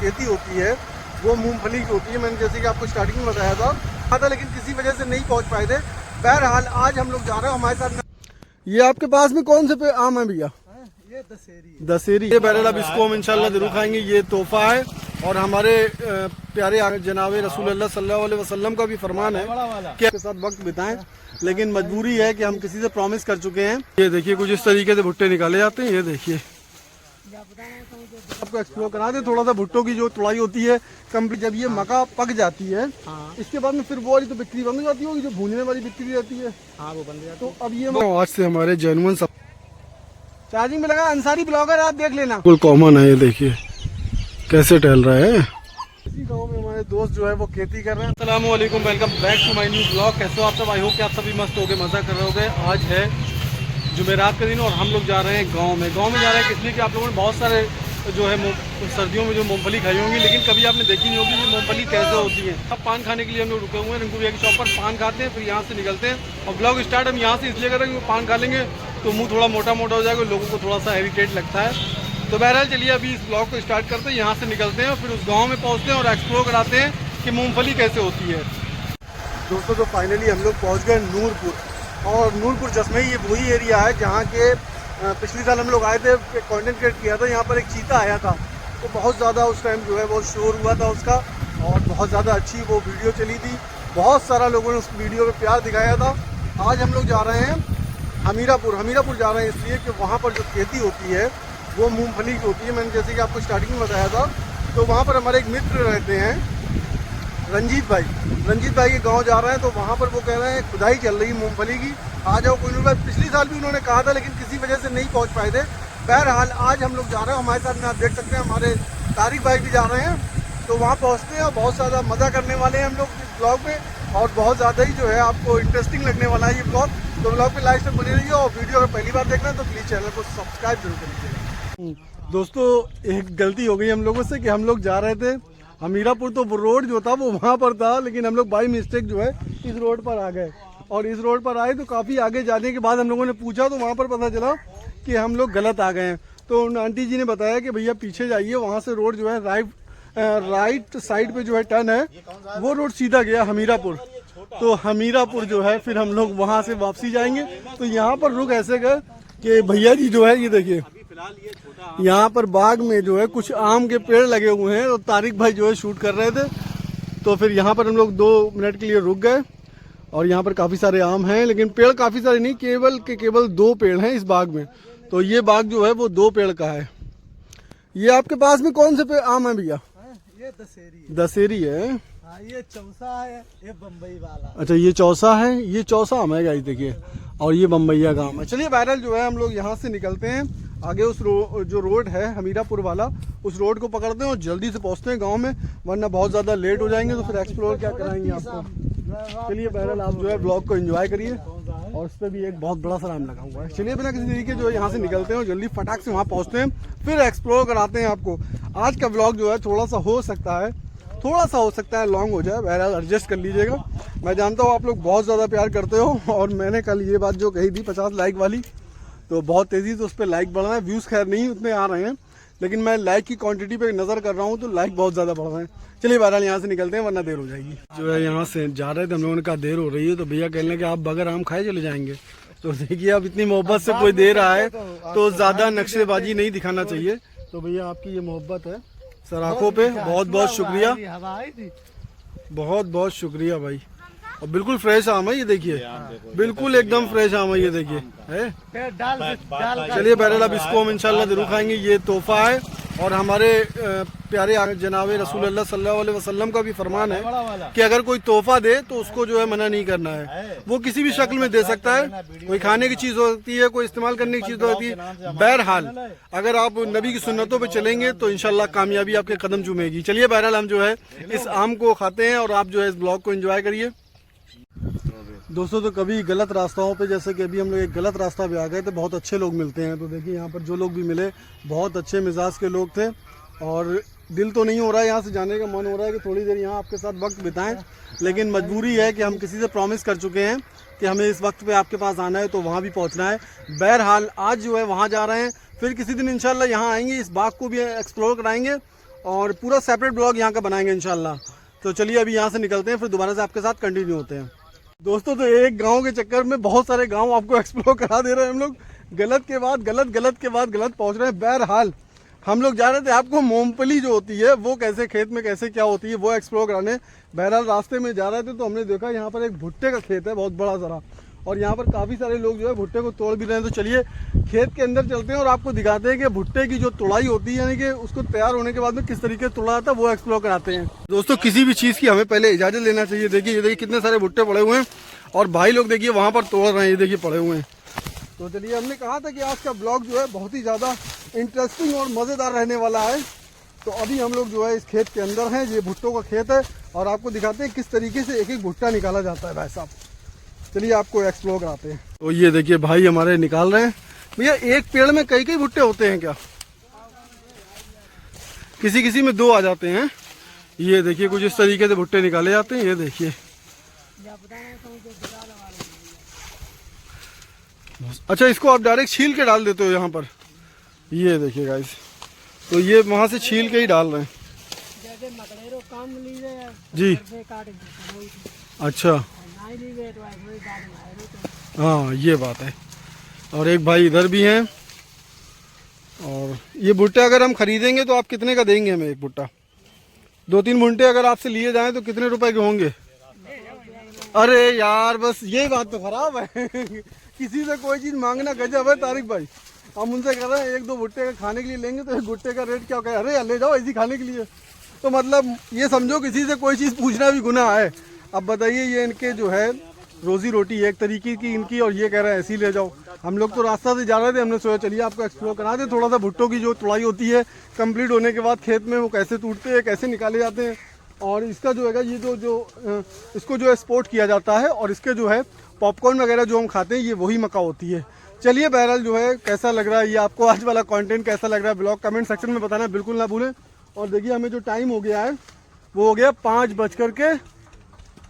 खेती होती है वो मूंगफली की होती है। मैंने जैसे कि आपको स्टार्टिंग में बताया था लेकिन किसी वजह से नहीं पहुंच पाए थे। बहरहाल आज हम लोग जा रहे हैं हमारे साथ। ये आपके पास में कौन से आम है भैया? ये दशहरी। ये बहरहाल अब इसको हम इंशाल्लाह जरूर खाएंगे। ये तोहफा है और हमारे प्यारे जनाब रसूल अल्लाह सल्लल्लाहु अलैहि वसल्लम का भी फरमान है कि आपके साथ वक्त बिताएं, लेकिन मजबूरी है कि हम किसी से प्रॉमिस कर चुके हैं। ये देखिए कुछ इस तरीके से भुट्टे निकाले जाते हैं। ये देखिए आपको एक्सप्लोर करा दे थोड़ा सा भुट्टो की जो तुड़ाई होती है कंप्लीट। जब ये मका पक जाती है इसके बाद में फिर वो वाली तो बिक्री बंद हो जाती होगी, जो भूनने वाली बिक्री रहती है वो बंद जाती है। तो अब ये आज से हमारे जेन्युइन सब चार्जिंग में लगा अंसारी ब्लॉगर आप देख लेना, बिल्कुल कॉमन है। ये देखिए कैसे टहल रहा है। इसी गांव में हमारे दोस्त जो है वो खेती कर रहे हैं। अस्सलाम वालेकुम, welcome back to my new blog. कैसे हो आप सब? आई होप कि आप सभी मस्त हो गए, मजा कर रहे होगे। आज है जुमेरात का दिन और हम लोग जा रहे हैं गाँव में जा रहे हैं इसलिए कि आप लोगों ने बहुत सारे जो है सर्दियों में जो मूंगफली खाई होंगी, लेकिन कभी आपने देखी नहीं होगी ये मूंगफली कैसे होती है। अब पान खाने के लिए हम लोग रुके हुए हैं रिंकू भैया की शॉप पर, पान खाते हैं फिर यहाँ से निकलते हैं। और ब्लॉग स्टार्ट हम यहाँ से इसलिए कर रहे हैं क्योंकि पान खा लेंगे तो मुंह थोड़ा मोटा मोटा हो जाएगा, लोगों को थोड़ा सा इरिटेट लगता है। तो बहरहाल चलिए अभी इस ब्लॉग को स्टार्ट करते हैं, यहाँ से निकलते हैं और फिर उस गाँव में पहुँचते हैं और एक्सप्लोर कराते हैं कि मूँगफली कैसे होती है। दोस्तों तो फाइनली हम लोग पहुँच गए नूरपुर, और नूरपुर जसमई ये वही एरिया है जहाँ के पिछले साल हम लोग आए थे, कंटेंट क्रिएट किया था। यहाँ पर एक चीता आया था तो बहुत ज़्यादा उस टाइम जो है वो शोर हुआ था उसका और बहुत ज़्यादा अच्छी वो वीडियो चली थी। बहुत सारा लोगों ने उस वीडियो पे प्यार दिखाया था। आज हम लोग जा रहे हैं हमीरापुर जा रहे हैं इसलिए कि वहाँ पर जो खेती होती है वो मूंगफली की होती है। मैंने जैसे कि आपको स्टार्टिंग में बताया था। तो वहाँ पर हमारे एक मित्र रहते हैं रंजीत भाई के गांव जा रहे हैं, तो वहाँ पर वो कह रहे हैं खुदाई चल रही है मूंगफली की, आ जाओ कोई नहीं। पिछले साल भी उन्होंने कहा था लेकिन किसी वजह से नहीं पहुँच पाए थे। बहरहाल आज हम लोग जा रहे हैं, हमारे साथ में आप देख सकते हैं हमारे तारिक भाई भी जा रहे हैं। तो वहाँ पहुँचते हैं और बहुत ज़्यादा मज़ा करने वाले हैं हम लोग इस ब्लॉग में, और बहुत ज़्यादा ही जो है आपको इंटरेस्टिंग लगने वाला है ये ब्लॉग। तो ब्लॉग पे लाइक तक बने रहिए और वीडियो अगर पहली बार देख रहे हैं तो प्लीज़ चैनल को सब्सक्राइब जरूर कर लीजिएगा। दोस्तों एक गलती हो गई हम लोगों से कि हम लोग जा रहे थे हमीरापुर, तो रोड जो था वो वहाँ पर था, लेकिन हम लोग बाई मिस्टेक जो है इस रोड पर आ गए। और इस रोड पर आए तो काफ़ी आगे जाने के बाद हम लोगों ने पूछा तो वहाँ पर पता चला कि हम लोग गलत आ गए हैं। तो उन आंटी जी ने बताया कि भैया पीछे जाइए, वहाँ से रोड जो है राइट साइड पे जो है टर्न है, वो रोड सीधा गया हमीरापुर। तो हमीरापुर जो है फिर हम लोग वहाँ से वापसी जाएंगे। तो यहाँ पर रुक ऐसे गए कि भैया जी जो है ये देखिए यहाँ पर बाग में जो है कुछ आम के पेड़ लगे हुए हैं, तो तारिक भाई जो है शूट कर रहे थे। तो फिर यहाँ पर हम लोग 2 मिनट के लिए रुक गए और यहाँ पर काफ़ी सारे आम हैं, लेकिन पेड़ काफ़ी सारे नहीं, केवल 2 पेड़ हैं इस बाग में। तो ये बाग जो है वो 2 पेड़ का है। ये आपके पास में कौन से आम है भैया? ये दशहरी है। हाँ, ये चौसा है, ये बम्बई वाला। अच्छा ये चौसा है, ये चौसा आम है गाइस देखिए, और ये बम्बैया का आम है। चलिए वायरल जो है हम लोग यहाँ से निकलते हैं आगे, उस जो रोड है हमीरापुर वाला उस रोड को पकड़ते हैं और जल्दी से पहुँचते हैं गाँव में, वरना बहुत ज़्यादा लेट हो जाएंगे। तो फिर एक्सप्लोर क्या कराएंगे आपको। चलिए बहरहाल आप जो है ब्लॉग को एंजॉय करिए, और उस पर भी एक बहुत बड़ा सा नाम लगा हुआ है। चलिए बिना किसी तरीके जो है यहाँ से निकलते हैं और जल्दी फटाक से वहाँ पहुँचते हैं, फिर एक्सप्लोर कराते हैं आपको। आज का ब्लॉग जो है थोड़ा सा हो सकता है लॉन्ग हो जाए, बहरहाल एडजस्ट कर लीजिएगा। मैं जानता हूँ आप लोग बहुत ज़्यादा प्यार करते हो, और मैंने कल ये बात जो कही थी 50 लाइक वाली, तो बहुत तेज़ी से उस पर लाइक बढ़ रहा है। व्यूज़ खैर नहीं उतने आ रहे हैं, लेकिन मैं लाइक की क्वांटिटी पे नज़र कर रहा हूँ तो लाइक बहुत ज़्यादा बढ़ रहे हैं। चलिए बहरहाल यहाँ से निकलते हैं वरना देर हो जाएगी। जो है यहाँ से जा रहे थे हम लोगों ने कहा देर हो रही है, तो भैया कहने लगे आप बगैर आम खाए चले जाएंगे। तो देखिए अब इतनी मोहब्बत से कोई दे रहा है तो ज़्यादा नक्शेबाजी नहीं दिखाना चाहिए। तो भैया आपकी ये मोहब्बत है सर आंखों पे, बहुत बहुत शुक्रिया, बहुत बहुत शुक्रिया भाई। और बिल्कुल फ्रेश आम है ये देखिए, बिल्कुल एकदम फ्रेश आम है ये देखिए है। चलिए बहरहाल अब इसको हम इंशाल्लाह जरूर खाएंगे। ये तोहफा है और हमारे प्यारे जनाब रसूल अल्लाह सल्लल्लाहु अलैहि वसल्लम का भी फरमान है कि अगर कोई तोहफा दे तो उसको जो है मना नहीं करना है। वो किसी भी शक्ल में दे सकता है, कोई खाने की चीज़ होती है, कोई इस्तेमाल करने की चीज़ होती है। बहरहाल अगर आप नबी की सुन्नतों पे चलेंगे तो इंशाल्लाह कामयाबी आपके कदम चूमेगी। चलिए बहरहाल हम जो है इस आम को खाते हैं और आप जो है इस ब्लॉग को एंजॉय करिए। दोस्तों तो कभी गलत रास्ताओं पे, जैसे कि अभी हम लोग एक गलत रास्ता पे आ गए तो बहुत अच्छे लोग मिलते हैं। तो देखिए यहाँ पर जो लोग भी मिले बहुत अच्छे मिजाज के लोग थे, और दिल तो नहीं हो रहा है यहाँ से जाने का, मन हो रहा है कि थोड़ी देर यहाँ आपके साथ वक्त बिताएं, लेकिन मजबूरी है कि हम किसी से प्रॉमिस कर चुके हैं कि हमें इस वक्त पे आपके पास आना है तो वहाँ भी पहुँचना है। बहरहाल आज जो है वहाँ जा रहे हैं, फिर किसी दिन इंशाल्लाह यहाँ आएंगे, इस बाग को भी एक्सप्लोर कराएंगे और पूरा सेपरेट ब्लॉग यहाँ का बनाएंगे इंशाल्लाह। तो चलिए अभी यहाँ से निकलते हैं, फिर दोबारा से आपके साथ कंटिन्यू होते हैं। दोस्तों तो एक गांव के चक्कर में बहुत सारे गांव आपको एक्सप्लोर करा दे रहे हैं हम लोग। गलत के बाद गलत, गलत के बाद गलत पहुँच रहे हैं। बहरहाल हम लोग जा रहे थे आपको मूंगफली जो होती है वो कैसे खेत में कैसे क्या होती है वो एक्सप्लोर कराने। बहरहाल रास्ते में जा रहे थे तो हमने देखा यहाँ पर एक भुट्टे का खेत है बहुत बड़ा सारा, और यहाँ पर काफ़ी सारे लोग जो है भुट्टे को तोड़ भी रहे हैं। तो चलिए खेत के अंदर चलते हैं और आपको दिखाते हैं कि भुट्टे की जो तोड़ाई होती है, यानी कि उसको तैयार होने के बाद में किस तरीके से तोड़ा जाता है, वो एक्सप्लोर कराते हैं। दोस्तों किसी भी चीज़ की हमें पहले इजाज़त लेना चाहिए। देखिए ये देखिए कितने सारे भुट्टे पड़े हुए हैं और भाई लोग देखिए वहाँ पर तोड़ रहे हैं, ये देखिए पड़े हुए हैं। तो चलिए हमने कहा था कि आज का ब्लॉग जो है बहुत ही ज़्यादा इंटरेस्टिंग और मज़ेदार रहने वाला है। तो अभी हम लोग जो है इस खेत के अंदर हैं, ये भुट्टों का खेत है और आपको दिखाते हैं किस तरीके से एक एक भुट्टा निकाला जाता है भाई साहब। चलिए आपको एक्सप्लोर कराते हैं। तो ये देखिए भाई हमारे निकाल रहे हैं। भैया एक पेड़ में कई कई भुट्टे होते हैं क्या? किसी किसी में 2 आ जाते हैं। ये देखिए कुछ इस तरीके से भुट्टे निकाले जाते हैं। ये देखिए अच्छा, इसको आप डायरेक्ट छील के डाल देते हो यहाँ पर। ये देखिए गाइस, तो ये वहाँ से छील के ही डाल रहे हैं जी। अच्छा हाँ ये बात है। और एक भाई इधर भी हैं। और ये भुट्टे अगर हम खरीदेंगे तो आप कितने का देंगे हमें एक भुट्टा? 2-3 भुट्टे अगर आपसे लिए जाएं तो कितने रुपए के होंगे? अरे यार बस ये बात तो खराब है किसी से कोई चीज़ मांगना गजब है तारिक भाई। हम उनसे कह रहे हैं 1-2 भुट्टे का खाने के लिए लेंगे तो एक भुट्टे का रेट क्या कहे? अरे ले जाओ ऐसी खाने के लिए। तो मतलब ये समझो किसी से कोई चीज़ पूछना भी गुनाह है। अब बताइए ये इनके जो है रोजी रोटी एक तरीके की इनकी, और ये कह रहे हैं ऐसे ही ले जाओ। हम लोग तो रास्ता से जा रहे थे, हमने सोचा चलिए आपको एक्सप्लोर करा दें थोड़ा सा भुट्टों की जो तुड़ाई होती है कंप्लीट होने के बाद खेत में वो कैसे टूटते हैं, कैसे निकाले जाते हैं, और इसका जो है ये इसको जो है एक्सपोर्ट किया जाता है, और इसके जो है पॉपकॉर्न वगैरह जो हम खाते हैं ये वही मक्का होती है। चलिए बहरहाल जो है कैसा लग रहा है ये आपको आज वाला कंटेंट कैसा लग रहा है ब्लॉग कमेंट सेक्शन में बताना बिल्कुल ना भूलें। और देखिए हमें जो टाइम हो गया है वो हो गया 5:45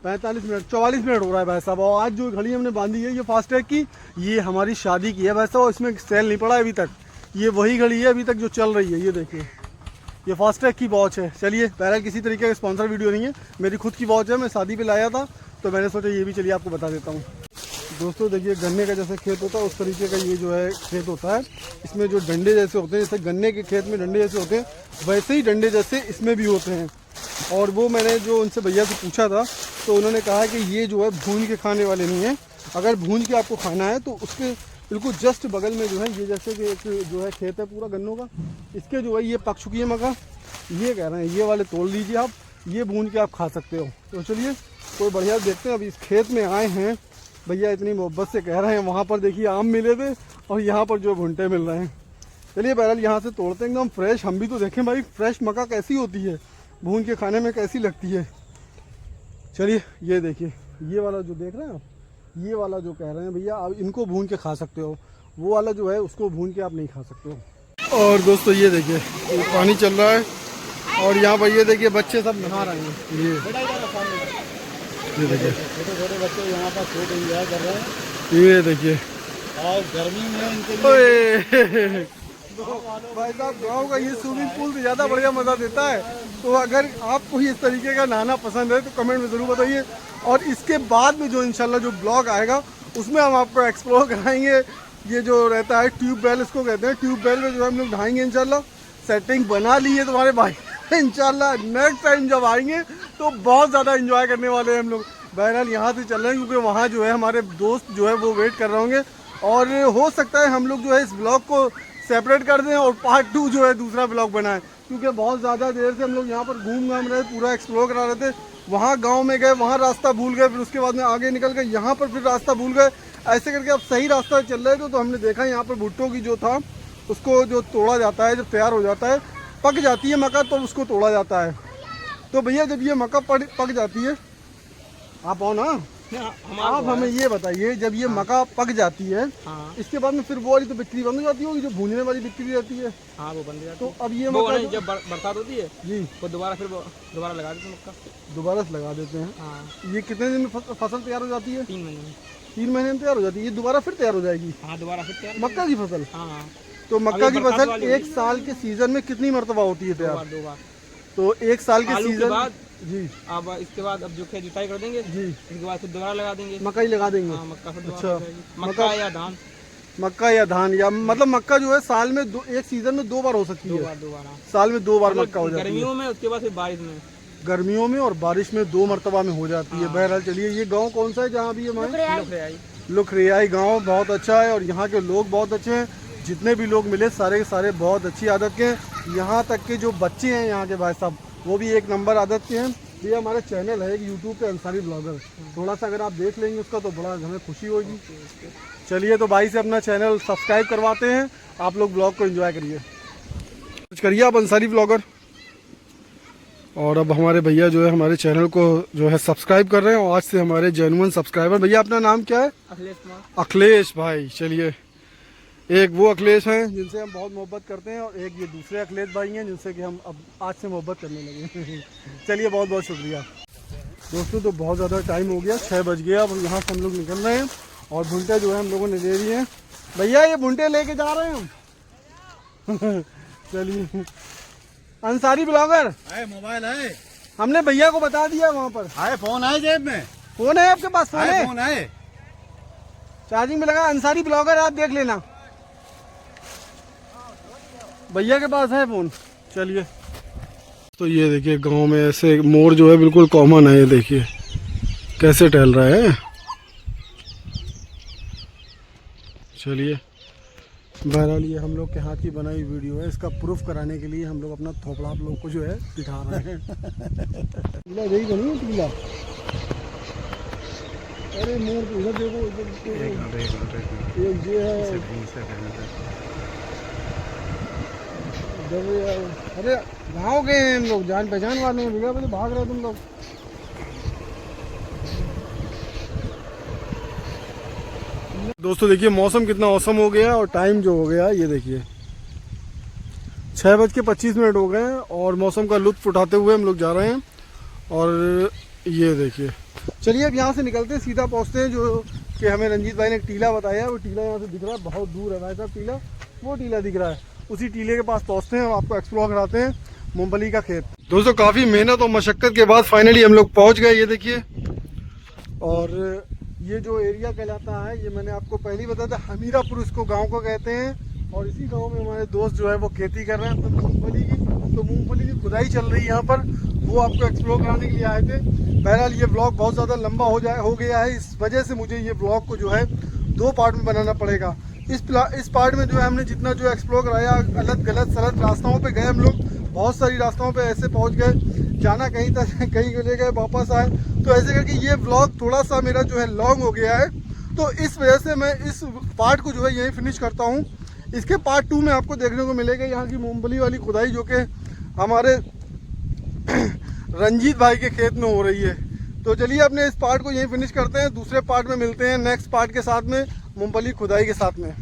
44 मिनट हो रहा है भाई साहब। और आज जो घड़ी हमने बांधी है ये फास्टैग की, ये हमारी शादी की है भाई साहब, और इसमें सेल नहीं पड़ा है अभी तक। ये वही घड़ी है अभी तक जो चल रही है, ये देखिए ये फास्टैग की वॉच है। चलिए बहरहाल किसी तरीके का स्पॉन्सर वीडियो नहीं है, मेरी खुद की वॉच है, मैं शादी पे लाया था तो मैंने सोचा ये भी चलिए आपको बता देता हूँ। दोस्तों देखिए गन्ने का जैसे खेत होता है उस तरीके का ये जो है खेत होता है। इसमें जो डंडे जैसे होते हैं, जैसे गन्ने के खेत में डंडे जैसे होते हैं वैसे ही डंडे जैसे इसमें भी होते हैं। और वो मैंने जो उनसे भैया से पूछा था तो उन्होंने कहा कि ये जो है भून के खाने वाले नहीं है। अगर भून के आपको खाना है तो उसके बिल्कुल जस्ट बगल में जो है ये जैसे कि एक जो है खेत है पूरा गन्नों का, इसके जो है ये पक चुकी है मक्का। ये कह रहे हैं ये वाले तोड़ लीजिए आप, ये भून के आप खा सकते हो। तो चलिए कोई बढ़िया देखते हैं। अभी इस खेत में आए हैं, भैया इतनी मोहब्बत से कह रहे हैं, वहाँ पर देखिए आम मिले थे और यहाँ पर जो भुट्टे मिल रहे हैं। चलिए बहरहाल यहाँ से तोड़ते हैं एकदम फ्रेश। हम भी तो देखें भाई फ्रेश मक्का कैसी होती है, भून के खाने में कैसी लगती है। चलिए ये देखिए ये वाला जो देख रहे हैं आप, ये वाला जो कह रहे हैं भैया आप इनको भून के खा सकते हो, वो वाला जो है उसको भून के आप नहीं खा सकते हो। और दोस्तों ये देखिए ये पानी चल रहा है और यहाँ पर ये देखिए बच्चे सब नहा रहे हैं। ये देखिए छोटे बच्चे यहाँ पर खूब एंजॉय कर रहे हैं। ये देखिए और गर्मी में इनके लिए भाई साहब गाँव का ये स्विमिंग पूल ज़्यादा बढ़िया मज़ा देता है। तो अगर आपको इस तरीके का नहाना पसंद है तो कमेंट में ज़रूर बताइए। और इसके बाद में जो इंशाल्लाह जो ब्लॉग आएगा उसमें हम आपको एक्सप्लोर कराएंगे। ये जो रहता है ट्यूबवेल इसको कहते हैं, ट्यूबवेल में जो हम लोग नहाएंगे इंशाल्लाह। सेटिंग बना ली है तुम्हारे भाई इंशाल्लाह। नेक्स्ट टाइम जब आएंगे तो बहुत ज़्यादा एंजॉय करने वाले हैं हम लोग। बहरहाल यहाँ से चल रहे हैं क्योंकि वहाँ जो है हमारे दोस्त जो है वो वेट कर रहे होंगे, और हो सकता है हम लोग जो है इस ब्लॉग को सेपरेट कर दें और पार्ट 2 जो है दूसरा ब्लॉग बनाएं, क्योंकि बहुत ज़्यादा देर से हम लोग यहाँ पर घूम घाम रहे, पूरा एक्सप्लोर करा रहे थे। वहाँ गांव में गए, वहाँ रास्ता भूल गए, फिर उसके बाद में आगे निकल गए, यहाँ पर फिर रास्ता भूल गए, ऐसे करके अब सही रास्ता चल रहे थे। तो हमने देखा यहाँ पर भुट्टों की जो था उसको जो तोड़ा जाता है, जब तैयार हो जाता है पक जाती है मक्का तो उसको तोड़ा जाता है। तो भैया जब ये मक्का पक जाती है, आप आओ ना, आप हमें ये बताइए जब ये मक्का पक जाती है इसके बाद में फिर वो वाली तो बिक्री बंद हो जाती होगी, जो भूनने वाली बिक्री रहती है। हाँ वो बंद हो जाती तो है। अब ये वो मक्का नहीं, जब बरसात होती है जी वो दोबारा लगा देते हैं मक्का, दोबारा से लगा देते हैं। हाँ ये कितने दिन में फसल तैयार हो जाती है? 3 महीने में। 3 महीने में तैयार हो जाती है। ये दोबारा फिर तैयार हो जाएगी हाँ दोबारा फिर तैयार मक्का की फसल। हाँ तो मक्का की बरसात फसल वाली एक साल के सीजन में कितनी मरतबा होती है तैयार? 2 बार तो एक साल के आलू के सीजन बाद जी अब इसके बाद अब जो जुताई कर देंगे जी इसके बाद फिर दोबारा लगा देंगे। मकई लगा देंगे। हाँ मक्का फिर दोबारा अच्छा, लग जाएगी। मक्का या धान मक्का या धान, या मतलब मक्का जो है साल में एक सीजन में 2 बार हो सकती है। दो बार हाँ। साल में 2 बार मक्का हो जाती है। गर्मियों में, उसके बाद फिर बारिश में। गर्मियों में और बारिश में 2 मरतबा में हो जाती है। बहरहाल चलिए, ये गांव कौन सा है जहाँ भी हमारे लुखरियाई गांव बहुत अच्छा है और यहाँ के लोग बहुत अच्छे हैं। जितने भी लोग मिले सारे के सारे बहुत अच्छी आदत के हैं। यहाँ तक के जो बच्चे हैं यहाँ के भाई साहब वो भी एक नंबर आदत के हैं। ये हमारा चैनल है एक यूट्यूब पे अंसारी ब्लॉगर, थोड़ा सा अगर आप देख लेंगे उसका तो बड़ा हमें खुशी होगी। चलिए तो भाई से अपना चैनल सब्सक्राइब करवाते हैं, आप लोग ब्लॉग को एंजॉय करिए। कुछ करिए आप अंसारी ब्लॉगर। और अब हमारे भैया जो है हमारे चैनल को जो है सब्सक्राइब कर रहे हैं और आज से हमारे जेन्युइन सब्सक्राइबर। भैया अपना नाम क्या है? अखिलेश कुमार। अखिलेश भाई। चलिए, एक वो अखिलेश हैं जिनसे हम बहुत मोहब्बत करते हैं और एक ये दूसरे अखिलेश भाई हैं जिनसे कि हम अब आज से मोहब्बत करने लगे। चलिए, बहुत बहुत शुक्रिया दोस्तों। तो बहुत ज़्यादा टाइम हो गया, 6 बज गया। अब यहाँ से हम लोग निकल रहे हैं और भुंटे जो है हम लोगों ने ले लिए हैं। भैया ये भुंटे लेके जा रहे हैं हम। चलिए, अंसारी ब्लॉगर मोबाइल है, हमने भैया को बता दिया वहाँ पर। है फोन है जेब में, फोन है आपके पास? फोन है, फोन है, चार्जिंग में लगा। अंसारी ब्लॉगर आप देख लेना, भैया के पास है फोन। चलिए, तो ये देखिए गांव में ऐसे मोर जो है बिल्कुल कॉमन है। ये देखिए कैसे टहल रहा है। चलिए, बहरहाल ये हम लोग के हाथ की बनाई वीडियो है। इसका प्रूफ कराने के लिए हम लोग अपना थोपड़ा आप लोग को जो है दिखा रहे हैं। टीला यही बनी है टीला। अरे मोर तो इधर देखो, एक ये है। अरे गाँव गए हैं हम लोग, जान पहचान वाले हैं। भैया तो भाग रहे तुम लोग। दोस्तों देखिए मौसम कितना औसम हो गया और टाइम जो हो गया ये देखिए 6:25 हो गए हैं और मौसम का लुत्फ उठाते हुए हम लोग जा रहे हैं। और ये देखिए, चलिए अब यहाँ से निकलते हैं, सीधा पहुँचते हैं। जो कि हमें रंजीत भाई ने एक टीला बताया, वो टीला यहाँ से दिख रहा है, बहुत दूर है भाई साहब टीला, वो टीला दिख रहा है। उसी टीले के पास पहुँचते हैं और आपको एक्सप्लोर कराते हैं मूंगफली का खेत। दोस्तों काफ़ी मेहनत और मशक्क़त के बाद फाइनली हम लोग पहुँच गए। ये देखिए, और ये जो एरिया कहलाता है, ये मैंने आपको पहले ही बताया था, हमीरापुर इसको गांव को कहते हैं। और इसी गांव में हमारे दोस्त जो है वो खेती कर रहे हैं अपनी मूंगफली की। तो मूंगफली की खुदाई चल रही है यहाँ पर, वो आपको एक्सप्लोर कराने के लिए आए थे। बहरहाल ये ब्लॉग बहुत ज़्यादा लंबा हो गया है, इस वजह से मुझे ये ब्लॉग को जो है 2 पार्ट में बनाना पड़ेगा। इस पार्ट में जो है हमने जितना जो एक्सप्लोर कराया, अलग गलत सलत रास्ताओं पे गए हम लोग, बहुत सारी रास्ताओं पे ऐसे पहुंच गए, जाना कहीं था कहीं ले गए, वापस आए। तो ऐसे करके ये व्लॉग थोड़ा सा मेरा जो है लॉन्ग हो गया है। तो इस वजह से मैं इस पार्ट को जो है यहीं फिनिश करता हूँ। इसके पार्ट 2 में आपको देखने को मिलेगा यहाँ की मूंगफली वाली खुदाई, जो कि हमारे रंजीत भाई के खेत में हो रही है। तो चलिए अपने इस पार्ट को यहीं फिनिश करते हैं, दूसरे पार्ट में मिलते हैं नेक्स्ट पार्ट के साथ में, मूंगफली खुदाई के साथ में।